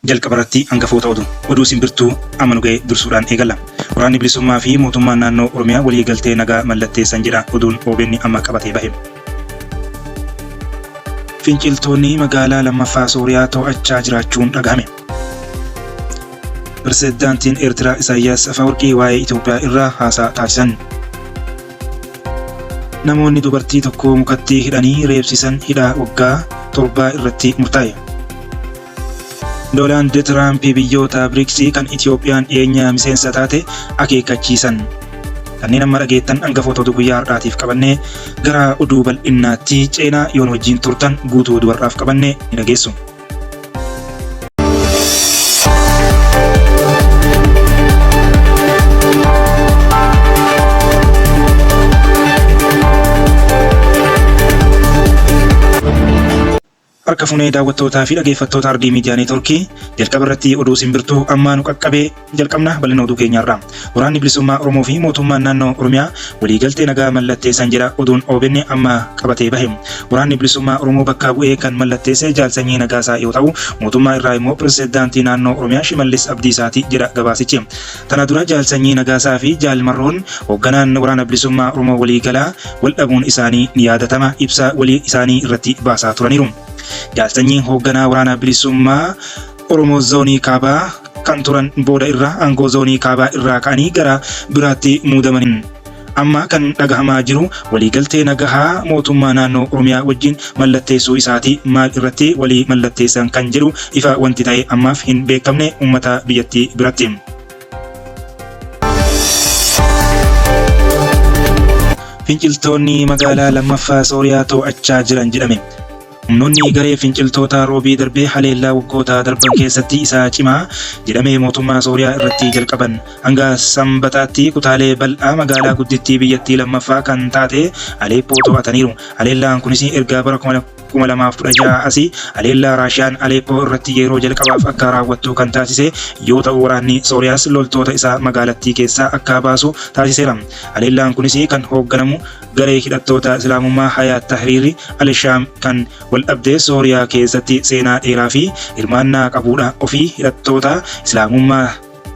jalqabarratti hangafoota oduu simbirtuu amanu ga'e dursuudhaan eegalla. Waraanni bilisummaa fi mootummaan naannoo Oromiyaa walii galtee nagaa mallatteessan jedha oduun OBN amma qabatee bahe. Finciltoonni magaalaa lammaffaa Sooriyaa to'achaa jiraachuun dhagahame. Pirezidaantiin Eertiraa Isaayyaas Afeworqii waa'ee Itoophiyaa irraa haasaa taasisan. Namoonni dubartii tokko mukatti hidhanii reebsisan hidhaa waggaa 7 irratti murtaa'e. Doonaald Tiraamp biyyoota BRICS kan Itoophiyaan dhiyeenya miseensa taate akeekkachiisan. Kanneen amma dhageettan hangafoota oduu guyyaa har'aatiif qabannee gara oduu bal'innaatti ceenaa yoon wajjin turtan guutuu oduu har'aaf qabannee ni dhageessu. Harka fuunee daawwattootaa fi dhaggeeffattoota Ardii Miidiyaa Neetworkii jalqaba irratti oduu simbirtuu ammaa nu qaqqabee jalqabna bal'ina oduu keenyaarraa. Waraanni bilisummaa Oromoo fi mootummaan naannoo Oromiyaa waliigaltee nagaa mallatteessan jedha oduun OBN amma qabatee bahe. Waraanni bilisummaa Oromoo bakka bu'ee kan mallatteesse Jaal Sanyii Nagaasaa yoo ta'u, mootummaa irraa immoo pirezidaantii naannoo Oromiyaa Shimallis Abdiisaati jedha gabaasichi. Tana dura Jaal Sanyii Nagaasaa fi Jaal Marroon hoogganaan waraana bilisummaa Oromoo waliigalaa wal dhabuun isaanii ni yaadatama. Ibsa walii isaanii irratti baasaa turaniiru. Jaal Sanyiin hoogganaa waraana bilisummaa Oromoo zoonii kaabaa kan turan booda irraa aangoo zoonii kaabaa irraa ka'anii gara biraatti muudamaniin amma kan dhagahamaa jiru waliigaltee nagahaa mootummaa naannoo Oromiyaa wajjin mallatteessuu isaati. Maal irratti walii mallatteessan kan jedhu ifa wanti ta'e ammaaf hin beekamne uummata biyyattii biratti. Finciltoonni magaalaa lammaffaa Sooriyaa to'achaa jiran jedhame. Humnoonni garee finciltoota roobii darbee haleellaa waggoota darban keessatti isa cimaa jedhamee mootummaa Sooriyaa irratti jalqaban hanga sanbataatti kutaalee bal'aa magaalaa guddittii biyyattii lammaffaa kan taate Aleeppoo to'ataniiru. Haleellaan kunis erga bara 2016 asii haleellaa Raashiyaan Aleeppoo irratti yeroo jalqabaaf akka raawwattu kan taasise yoo ta'u, waraanni Sooriyaas loltoota isaa magaalattii keessaa akka baasu taasiseera. Haleellaan kunis kan hoogganamu garee hidhattoota Islaamummaa Hayaat Tahriir al-Shaam kan wal dhabdee Sooriyaa keessatti seenaa dheeraa fi hirmaannaa qabudha. Ofii hidhattoota Islaamummaa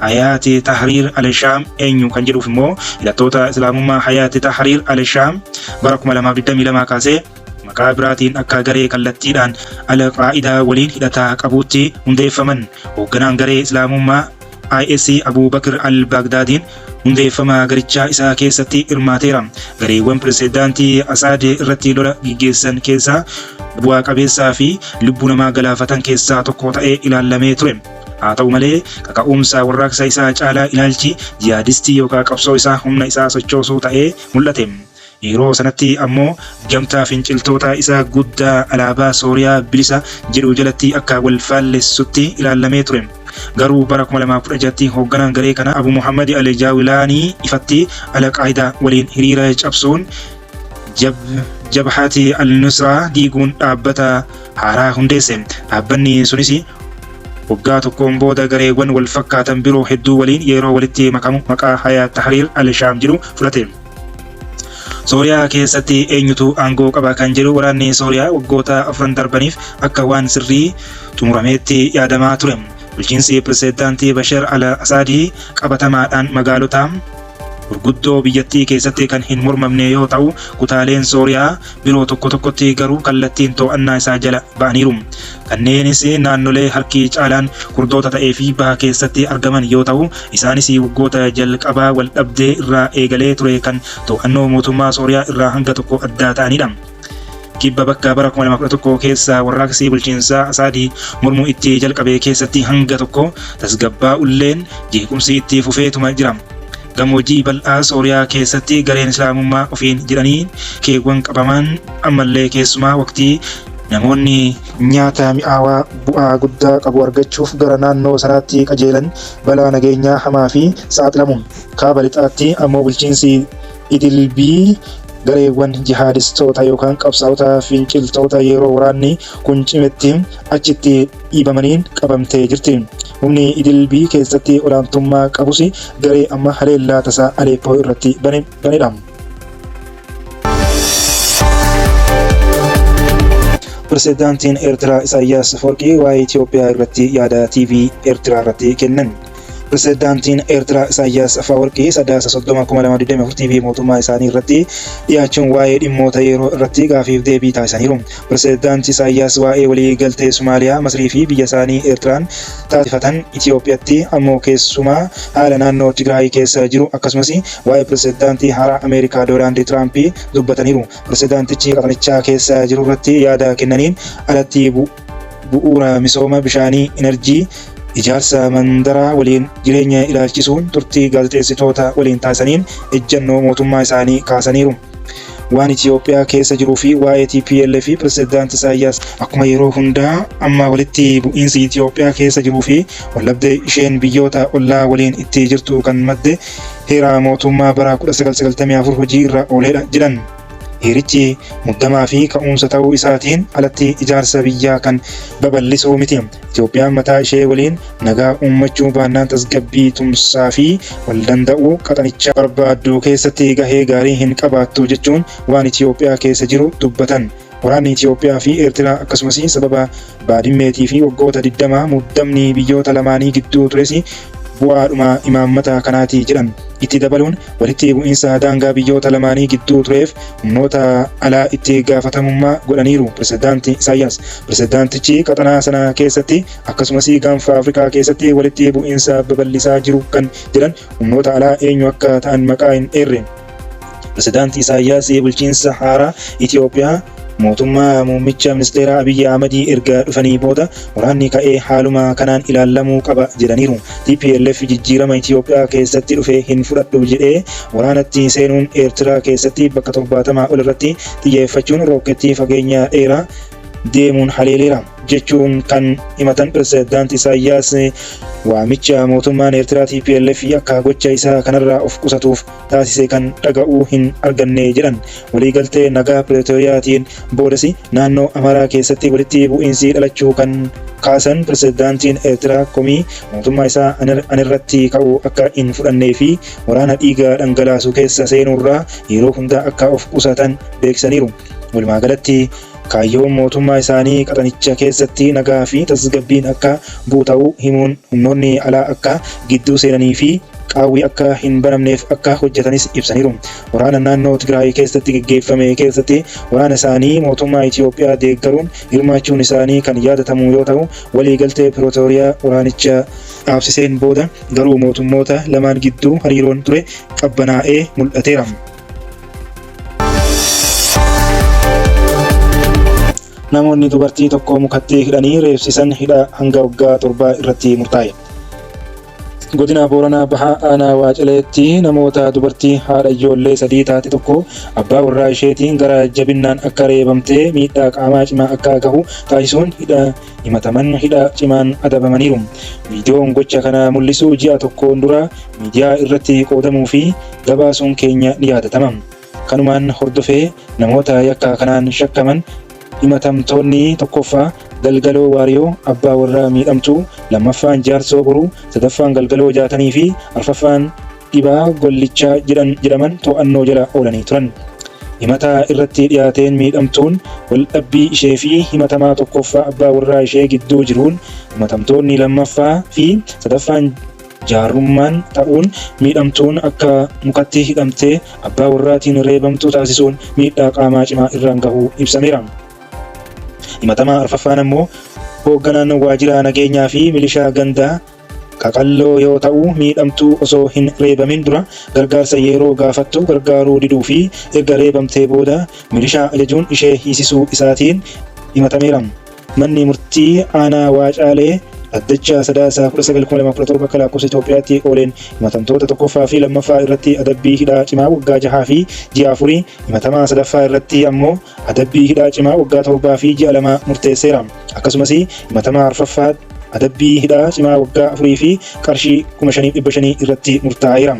Hayaat Tahriir al-Shaam eenyu kan jedhuuf immoo hidhattoota Islaamummaa Hayaat Tahriir al-Shaam bara 2022 kaasee maqaa biraatiin akka garee kallattiidhaan al-Qaa'idaa waliin hidhataa qabuutti hundeeffaman. Hoogganaan garee Islaamummaa IS Abuu Bakr al-Baagdaadiin hundeeffama garichaa isaa keessatti hirmaateera. Gareewwan pirezidaantii Asaad irratti lola gaggeessan keessaa bu'aa qabeessaa fi lubbuu namaa galaafatan keessaa tokko ta'ee ilaalamee ture. Haa ta'u malee kaka'umsa warraaqsa isaa caalaa ilaalchi jihaadistii yookaan qabsoo isaa humna isaa sochoosuu ta'ee mul'ate. Yeroo sanatti ammoo gamtaa finciltoota isaa guddaa alaabaa Sooriyaa bilisa jedhu jalatti akka wal faallessutti ilaalamee ture. Garuu bara 2016 hoogganaan garee kana Abu Muhammad al-Jaawilaanii ifatti al-Qaa'idaa waliin hiriira cabsuun Jabhati al-Nusraa diiguun dhaabbata haaraa hundeesse. Dhaabbanni sunis waggaa tokkoon booda gareewwan wal fakkaatan biroo hedduu waliin yeroo walitti makamu maqaa Hayaat Tahriir al-Shaam jedhu fudhate. Sooriyaa keessatti eenyutu aangoo qaba kan jedhu waraanni Sooriyaa waggoota 4 darbaniif akka waan sirrii xumurameetti yaadamaa ture. Bulchiinsi pirezidaantii Bashar al-Asaadii qabatamaadhaan magaalota gurguddoo biyyattii keessatti kan hin mormamne yoo ta'u, kutaaleen Sooriyaa biroo tokko tokkotti garuu kallattiin to'annaa isaa jala ba'aniiru. Kanneenis naannolee harki caalaan Kurdoota ta'ee fi baha keessatti argaman yoo ta'u, isaanis waggoota jalqabaa wal dhabdee irraa eegalee ture kan to'annoo mootummaa Sooriyaa irraa hanga tokko adda ta'anidha. Kibba bakka bara 2011 keessa warraaqsi bulchiinsaa Asaadii mormuu itti jalqabee keessatti hanga tokko tasgabbaa'ulleen jeequmsi itti fufeetuma jira. Gammoojjii bal'aa Sooriyaa keessatti gareen Islaamummaa ofiin jedhanii keewwan qabaman ammallee keessumaa waqtii namoonni nyaata mi'aawaa bu'aa guddaa qabu argachuuf gara naannoo sanaatti qajeelan balaa nageenyaa hamaa fi saaxilamu. Kaaba lixaatti ammoo bulchiinsi Idilbii gareewwan jihaadistoota yookaan qabsaa'ota finciltoota yeroo waraanni kun cimetti achitti dhiibamaniin qabamtee jirti. Humni Idilbii keessatti olaantummaa qabus garee amma haleellaa tasaa Aleeppoo irratti banedha. Pirezidaantiin Eertiraa Isaayyaas Afawarqii waa'ee Itoophiyaa irratti yaada TV Eertiraa irratti kennan. Pirezidaantiin Eertiraa Isaayyaas Afawarqii sadaasa 30/2024 TV mootummaa isaanii irratti dhiyaachuun waa'ee dhimmoota yeroo irratti gaafiif deebii taasisaniiru. Pirezidaantii Isaayyaas waa'ee waliigaltee Somaaliyaa, Masrii fi biyya isaanii Eertiraan taasifatan Itoophiyaatti ammoo keessumaa haala naannoo Tigraay keessa jiru akkasumas waa'ee pirezidaantii haaraa Ameerikaa Doonaald Tiraamp dubbataniiru. Pirezidaantichi qaxanichaa keessa jiru irratti yaada kennaniin alatti bu'uura misooma bishaanii, enerjii, ijaarsa mandaraa waliin jireenya ilaalchisuun turtii gaazexeessitoota waliin taasisaniin ejjennoo mootummaa isaanii kaasaniiru. Waan Itoophiyaa keessa jiruu fi waa'ee TPLF fi pirezidaantii Isaayyaas akkuma yeroo hundaa amma walitti bu'iinsi Itoophiyaa keessa jiruu fi wallabdee isheen biyyoota ollaa waliin itti jirtu kan madde heera mootummaa bara 1994 hojii irra ooledha jedhan. Heerichi muddamaa fi ka'umsa ta'uu isaatiin alatti ijaarsa biyyaa kan babal'isuu miti. Itoophiyaan mataa ishee waliin nagaa uummachuu baannaan tasgabbii tumsaa fi wal danda'uu qaxanicha barbaaddu keessatti gahee gaarii hin qabaattu jechuun waan Itoophiyaa keessa jiru dubbatan. Waraanni Itoophiyaa fi Eertiraa akkasumas sababa baadimmeetii fi waggoota 20 muddamni biyyoota lamaanii gidduu tures bu'aadhuma imaammata kanaati jedhan. Itti dabaluun walitti bu'iinsa daangaa biyyoota lamaanii gidduu tureef humnoota alaa itti gaafatamummaa godhaniiru pirezidaantii Isaayyaas. Pirezidaantichi qaxanaa sana keessatti akkasumas gaanfa Afrikaa keessatti walitti bu'iinsa babal'isaa jiru kan jedhan humnoota alaa eenyu akka ta'an maqaa hin eerre. Pirezidaantii Isaayyaas bulchiinsa haaraa Itoophiyaa mootummaa muummicha ministeeraa Abiyyi Ahmedii erga dhufanii booda waraanni ka'ee haaluma kanaan ilaalamuu qaba jedhaniiru. TPLF jijjiirama Itoophiyaa keessatti dhufee hin fudhadhu jedhee waraanatti seenuun Eertiraa keessatti bakka 70 ol irratti xiyyeeffachuun rooketii fageenya dheeraa deemuun haleeleera jechuun kan himatan pirezidaantii Isaayyaas waamicha mootummaan Eertiraa TPLF akka gocha isaa kanarraa of qusatuuf taasise kan dhaga'uu hin arganne jedhan. Waliigaltee nagaa Pireetoriyaatiin boodas naannoo Amaaraa keessatti walitti bu'iinsi dhalachuu kan kaasan pirezidaantiin Eertiraa komii mootummaa isaa anirratti ka'uu akka hin fudhannee fi waraana dhiiga dhangalaasu keessa seenurraa yeroo hundaa akka of qusatan beeksaniiru. Walumaa galatti kaayyoon mootummaa isaanii qaxanicha keessatti nagaa fi tasgabbiin akka bu'u himuun humnoonni alaa akka gidduu seenanii fi qaawwii akka hin banamneef akka hojjetanis ibsaniiru. Waraana naannoo Tigraay keessatti gaggeeffame keessatti waraana isaanii mootummaa Itoophiyaa deeggaruun hirmaachuun isaanii kan yaadatamu yoo ta'u, waliigaltee Pireetoriyaa waraanicha dhaabsiseen booda garuu mootummoota lamaan gidduu hariiroon ture qabbanaa'ee mul'ateera. Namoonni dubartii tokko mukatti hidhanii reebsisan hidha hanga waggaa 7 irratti murtaa'e. Godina Booranaa Bahaa Aanaa Waacaleetti namoota dubartii haadha ijoollee 3 taate tokko abbaa warraa isheetiin gara jabinnaan akka reebamtee miidhaa qaamaa cimaa akka gahu taasisuun himataman hidha cimaan adabamaniiru. Viidiyoon gocha kana mul'isu ji'a tokkoon dura miidiyaa irratti qoodamuu fi gabaasuun keenya ni yaadatama. Kanumaan hordofee namoota yakka kanaan shakkaman himatamtoonni tokkoffaa Galgaloo Waariyoo abbaa warraa miidhamtuu, lammaffaan Jaarsoo Boruu, sadaffaan Galgaloo Jaatanii fi arfaffaan Dhibaa Gollichaa jedhaman to'annoo jala oolanii turan. Himata irratti dhiyaateen miidhamtuun waldhabbii ishee fi himatamaa tokkoffaa abbaa warraa ishee gidduu jiruun himatamtoonni lammaffaa fi sadaffaan jaarrummaan ta'uun miidhamtuun akka mukatti hidhamtee abbaa warraatiin reebamtuu taasisuun miidhaa qaamaa cimaa irraan gahuu ibsameera. Himatamaa arfaffaan ammoo hoogganaan waajjira nageenyaa fi milishaa gandaa Qaqalloo yoo ta'u, miidhamtuu osoo hin reebamin dura gargaarsa yeroo gaafattu gargaaruu diduu fi erga reebamtee booda milishaa ajajuun ishee hiisisuu isaatiin himatameera. Manni murtii aanaa Waacaalee Addacha Sadaasa 1917 akka lakkoofsa Itoophiyaatti ooleen himatamtoota tokkoffaa fi lammaffaa irratti adabbii hidhaa cimaa waggaa 6 fi ji'a 4, himatamaa sadaffaa irratti ammoo adabbii hidhaa cimaa waggaa 7 fi ji'a 2 murteesseera. Akkasumas himatamaa arfaffaa adabbii hidhaa cimaa waggaa 4 fi qarshii 5,500 irratti murtaa'eera.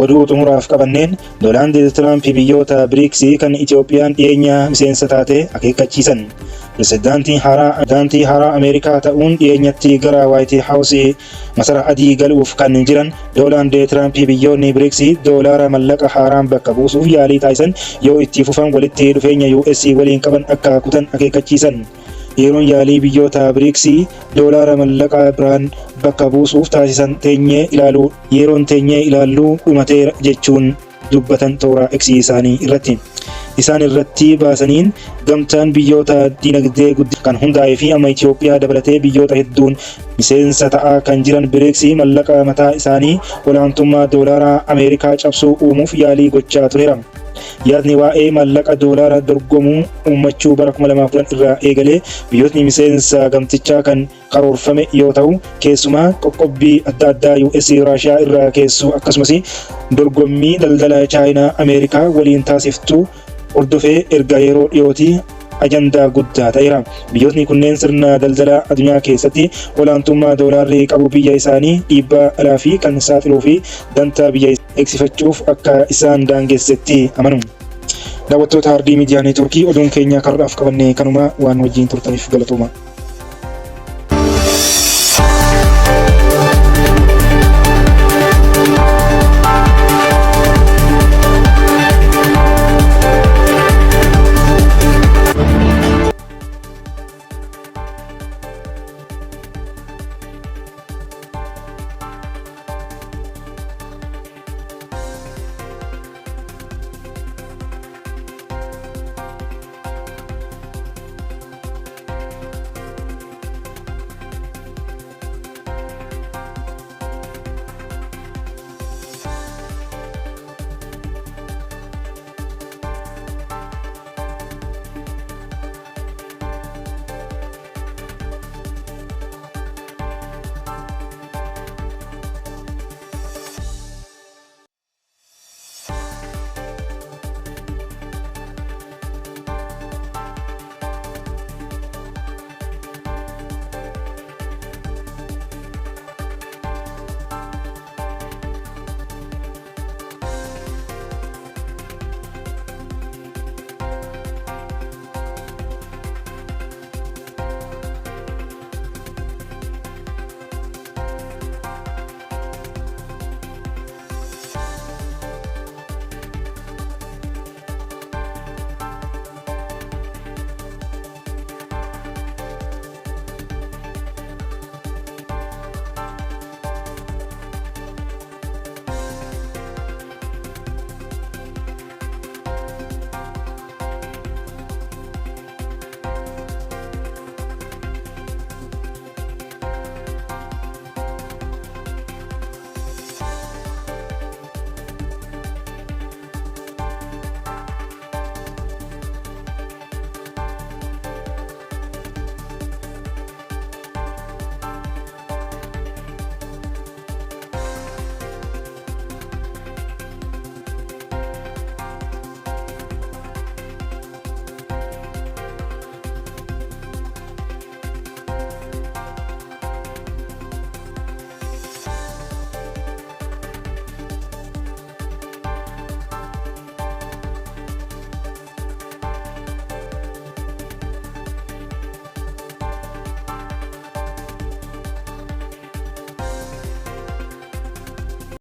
Oduu xumuraaf qabanneen Doonaald Tiraamp biyyoota BRICS kan Itoophiyaan dhiyeenya miseensa taate akeekkachiisan. Pirezidaantii haaraa Ameerikaa ta'uun dhiyeenyatti gara White House masaraa adii galuuf kan jiran Doonaald Tiraamp biyyoonni BRICS doolaara mallaqa haaraan bakka buusuuf yaalii taasisan yoo itti fufan walitti dhufeenya US waliin qaban akka kutan akeekkachiisan. Yeroon yaalii biyyoota BRICS doolaara mallaqa biraan bakka buusuuf taasisan yeroon teenyee ilaaluu dhumateera jechuun dubbatan toora X isaanii irratti. Isaan irratti baasaniin gamtaan biyyoota dinagdee guddaa kan hundaa'ee fi amma Itoophiyaa dabalatee biyyoota hedduun miseensa ta'aa kan jiran BRICS mallaqa mataa isaanii olaantummaa doolaara Ameerikaa cabsuu uumuuf yaalii gochaa tureera. Yaadni waa'ee mallaqa doolaara dorgomuu uummachuu bara 2010 irraa eegalee biyyootni miseensa gamtichaa kan karoorfame yoo ta'u, keessumaa qoqqobbii adda addaa US Raashiyaa irraa keessu akkasumas dorgommii daldala Chaayinaa Ameerikaa waliin taasiftu hordofee erga yeroo dhiyootii ajandaa guddaa ta'eera. Biyyootni kunneen sirna daldala addunyaa keessatti olaantummaa doolaarri qabu biyya isaanii dhiibbaa alaa fi kan saaxiluu fi dantaa biyya eegsifachuuf akka isaan daangessetti amanu. Daawwattoota Ardii Miidiyaa Neetwoorkii oduun keenya karoodhaaf qabannee kanuma waan wajjin turtaniif galatooma.